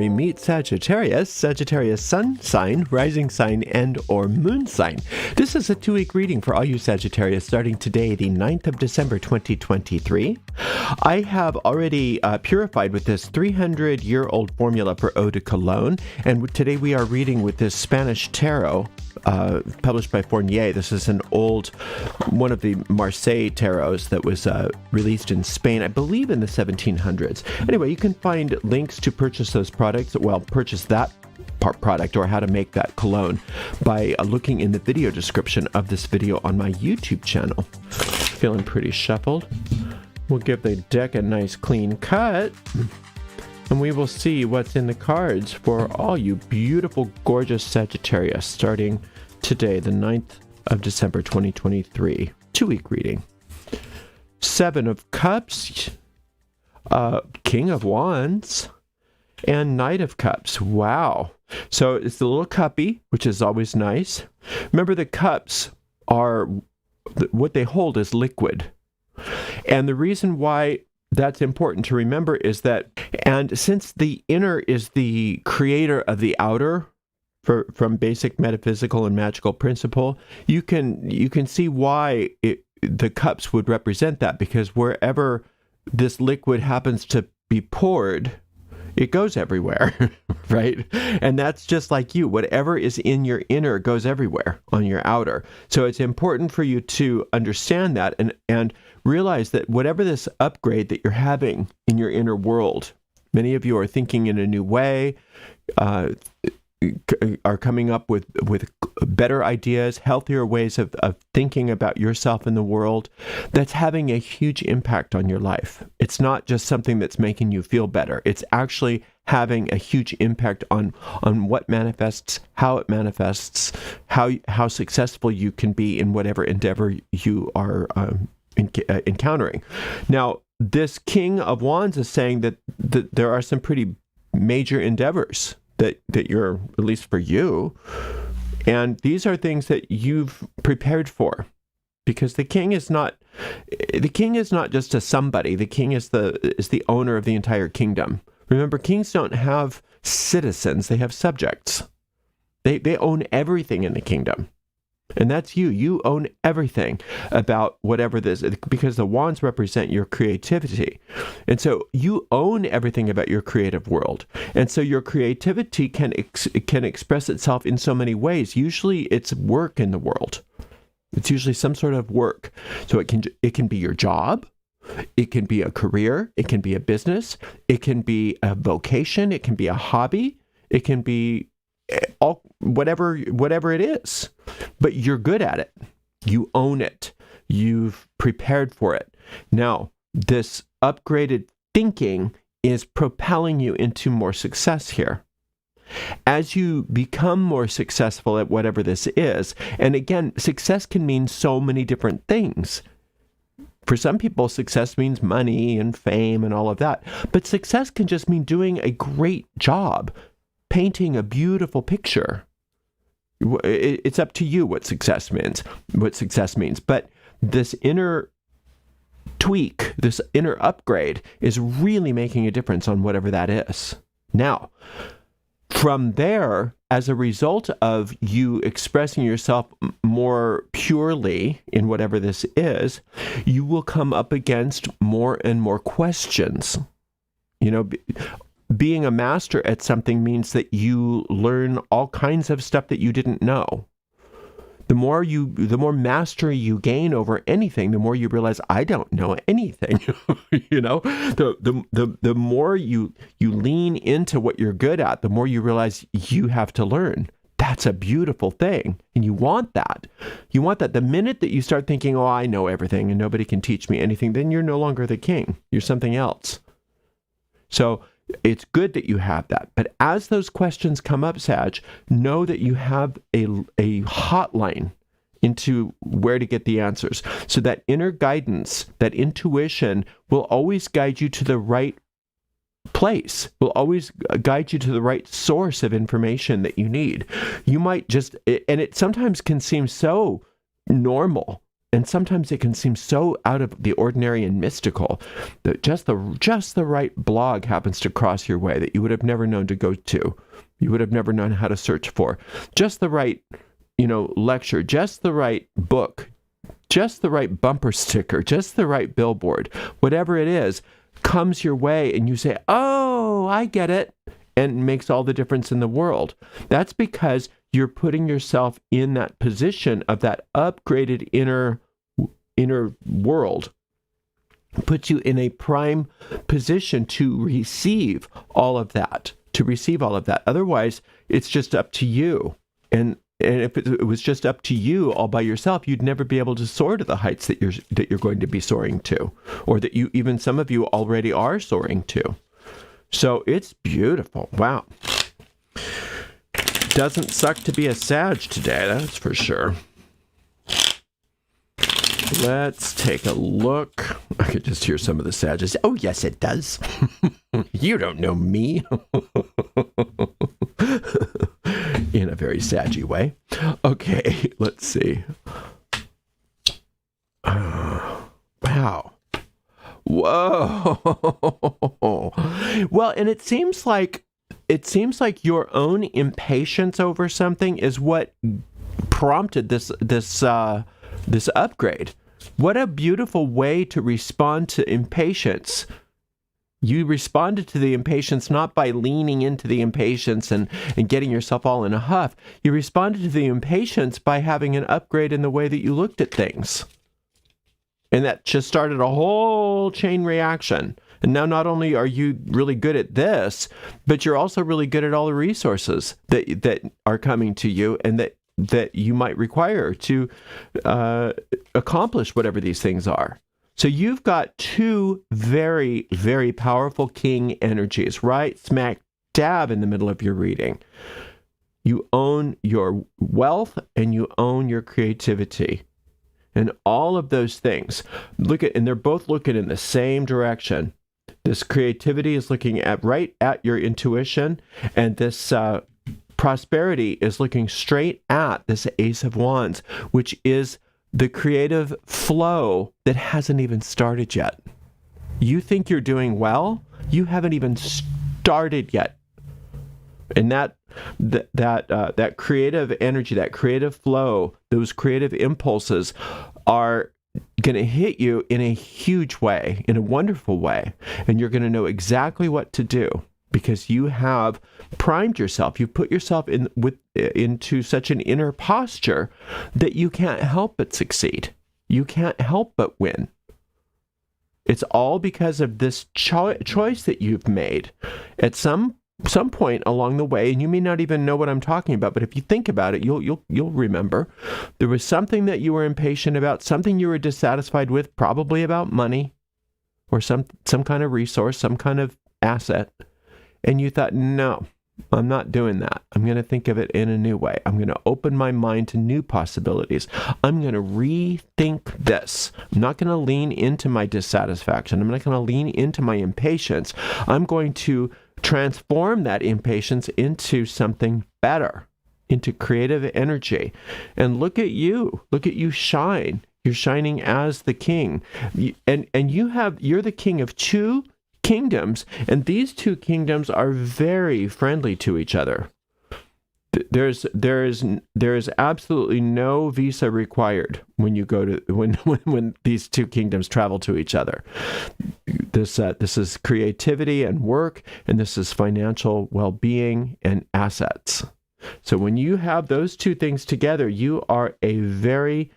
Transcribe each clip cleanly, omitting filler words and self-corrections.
January, meet Sagittarius, Sagittarius sun sign, rising sign, and or moon sign. This is a 2-week reading for all you Sagittarius starting today, the 9th of December, 2023. I have already purified with this 300-year-old formula for eau de cologne, and today we are reading with this Spanish tarot published by Fournier. This is an old, one of the Marseille tarots that was released in Spain, I believe in the 1700s. Anyway, you can find links to purchase those products, purchase that product or how to make that cologne by looking in the video description of this video on my YouTube channel. Feeling pretty shuffled. We'll give the deck a nice clean cut, and we will see what's in the cards for all you beautiful, gorgeous Sagittarius starting today, the 9th of December, 2023. 2-week reading. 7 of Cups, King of Wands, and Knight of Cups. Wow. So it's the little cuppy, which is always nice. Remember, the cups are, what they hold is liquid. And the reason why that's important to remember is that, and since the inner is the creator of the outer, from basic metaphysical and magical principle, you can see why the cups would represent that, because wherever this liquid happens to be poured, it goes everywhere, right? And that's just like you. Whatever is in your inner goes everywhere on your outer. So it's important for you to understand that and realize that whatever this upgrade that you're having in your inner world, many of you are thinking in a new way, are coming up with better ideas, healthier ways of thinking about yourself and the world. That's having a huge impact on your life. It's not just something that's making you feel better. It's actually having a huge impact on what manifests, how it manifests, how successful you can be in whatever endeavor you are encountering. Now, this King of Wands is saying that there are some pretty major endeavors that you're, at least for you, and these are things that you've prepared for, because the king is not just a somebody. The king is the owner of the entire kingdom. Remember, kings don't have citizens, they have subjects. They own everything in the kingdom. And that's you. You own everything about whatever this is, because the wands represent your creativity. And so you own everything about your creative world. And so your creativity can express itself in so many ways. Usually it's work in the world. It's usually some sort of work. So it can be your job. It can be a career. It can be a business. It can be a vocation. It can be a hobby. It can be whatever it is, but you're good at it. You own it. You've prepared for it. Now, this upgraded thinking is propelling you into more success here. As you become more successful at whatever this is, and again, success can mean so many different things. For some people, success means money and fame and all of that, but success can just mean doing a great job, painting a beautiful picture. It's up to you what success means. But this inner tweak, this inner upgrade is really making a difference on whatever that is. Now, from there, as a result of you expressing yourself more purely in whatever this is, you will come up against more and more questions. Being a master at something means that you learn all kinds of stuff that you didn't know. The more mastery you gain over anything, the more you realize, I don't know anything. The more you lean into what you're good at, the more you realize you have to learn. That's a beautiful thing. And you want that. You want that. The minute that you start thinking, oh, I know everything and nobody can teach me anything, then you're no longer the king. You're something else. So it's good that you have that. But as those questions come up, Sag, know that you have a hotline into where to get the answers. So that inner guidance, that intuition will always guide you to the right place, will always guide you to the right source of information that you need. You might just, and it sometimes can seem so normal And sometimes it can seem so out of the ordinary and mystical that just the right blog happens to cross your way that you would have never known to go to. You would have never known how to search for. Just the right, lecture, just the right book, just the right bumper sticker, just the right billboard, whatever it is, comes your way and you say, oh, I get it, and makes all the difference in the world. That's because you're putting yourself in that position of that upgraded inner world. It puts you in a prime position to receive all of that. Otherwise, it's just up to you. And if it was just up to you all by yourself, you'd never be able to soar to the heights that you're going to be soaring to, or that even some of you already are soaring to. So it's beautiful. Wow. Doesn't suck to be a Sag today, that's for sure. Let's take a look. I could just hear some of the Sages. Oh, yes, it does. You don't know me. In a very Saggy way. Okay, let's see. Wow. Whoa. Well, and it seems like your own impatience over something is what prompted this upgrade. What a beautiful way to respond to impatience. You responded to the impatience not by leaning into the impatience and getting yourself all in a huff. You responded to the impatience by having an upgrade in the way that you looked at things. And that just started a whole chain reaction. And now not only are you really good at this, but you're also really good at all the resources that are coming to you and that you might require to accomplish whatever these things are. So you've got two very, very powerful king energies right smack dab in the middle of your reading. You own your wealth and you own your creativity. And all of those things, and they're both looking in the same direction. This creativity is looking right at your intuition, and this prosperity is looking straight at this Ace of Wands, which is the creative flow that hasn't even started yet. You think you're doing well, you haven't even started yet. And that creative energy, that creative flow, those creative impulses are going to hit you in a huge way, in a wonderful way. And you're going to know exactly what to do because you have primed yourself. You've put yourself into such an inner posture that you can't help but succeed. You can't help but win. It's all because of this choice that you've made at some point along the way, and you may not even know what I'm talking about, but if you think about it, you'll remember. There was something that you were impatient about, something you were dissatisfied with, probably about money or some kind of resource, some kind of asset, and you thought, no, I'm not doing that. I'm going to think of it in a new way. I'm going to open my mind to new possibilities. I'm going to rethink this. I'm not going to lean into my dissatisfaction. I'm not going to lean into my impatience. I'm going to transform that impatience into something better, into creative energy. And look at you shine. You're shining as the king. And you're the king of two kingdoms, and these two kingdoms are very friendly to each other. There is absolutely no visa required when you go to when these two kingdoms travel to each other. This is creativity and work, and this is financial well-being and assets. So when you have those two things together, you are a very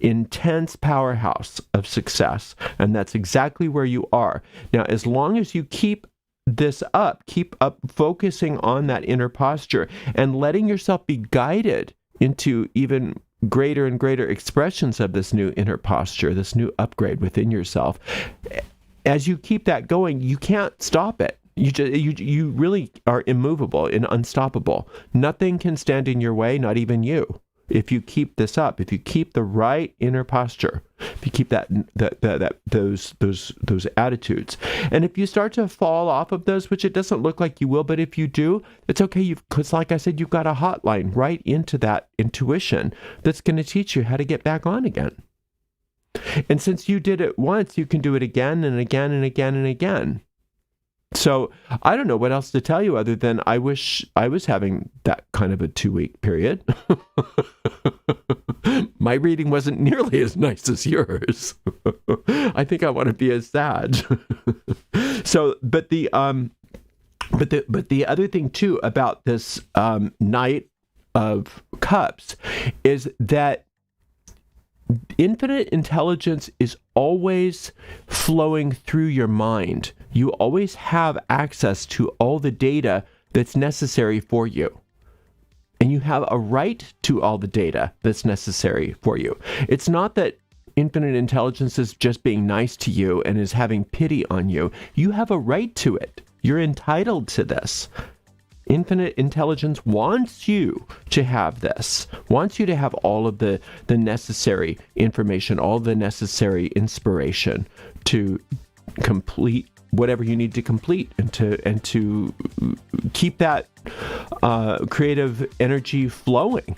intense powerhouse of success, and that's exactly where you are. Now, as long as you keep up focusing on that inner posture and letting yourself be guided into even greater and greater expressions of this new inner posture, this new upgrade within yourself. As you keep that going, you can't stop it. You really are immovable and unstoppable. Nothing can stand in your way, not even you. If you keep this up, if you keep the right inner posture, if you keep those attitudes, and if you start to fall off of those, which it doesn't look like you will, but if you do, it's okay. Because like I said, you've got a hotline right into that intuition that's going to teach you how to get back on again. And since you did it once, you can do it again and again and again and again. So I don't know what else to tell you other than I wish I was having that kind of a 2-week period. My reading wasn't nearly as nice as yours. I think I want to be as sad. So, but the other thing too about this Knight of Cups is that infinite intelligence is always flowing through your mind. You always have access to all the data that's necessary for you. And you have a right to all the data that's necessary for you. It's not that infinite intelligence is just being nice to you and is having pity on you. You have a right to it. You're entitled to this. Infinite intelligence wants you to have this, wants you to have all of the necessary information, all the necessary inspiration to complete whatever you need to complete and to keep that creative energy flowing.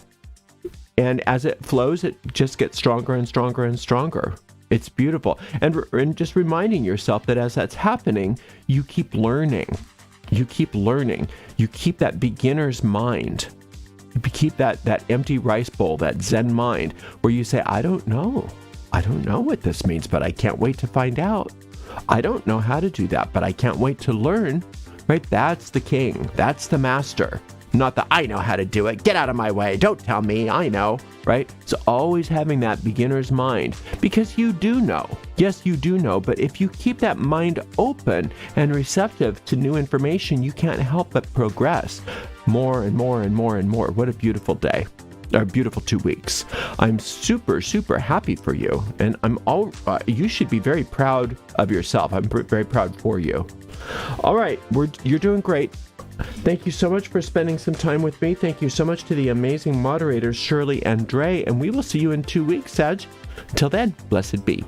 And as it flows, it just gets stronger and stronger and stronger. It's beautiful. And just reminding yourself that as that's happening, you keep learning. You keep learning. You keep that beginner's mind. You keep that empty rice bowl, that Zen mind, where you say, I don't know. I don't know what this means, but I can't wait to find out. I don't know how to do that, but I can't wait to learn. Right? That's the king. That's the master. Not the, I know how to do it. Get out of my way. Don't tell me. I know. Right? So always having that beginner's mind, because you do know. Yes, you do know. But if you keep that mind open and receptive to new information, you can't help but progress more and more and more and more. What a beautiful day. A beautiful 2 weeks. I'm super, super happy for you. And you should be very proud of yourself. I'm very proud for you. All right. You're doing great. Thank you so much for spending some time with me. Thank you so much to the amazing moderators, Shirley and Dre. And we will see you in 2 weeks, Sag. Until then, blessed be.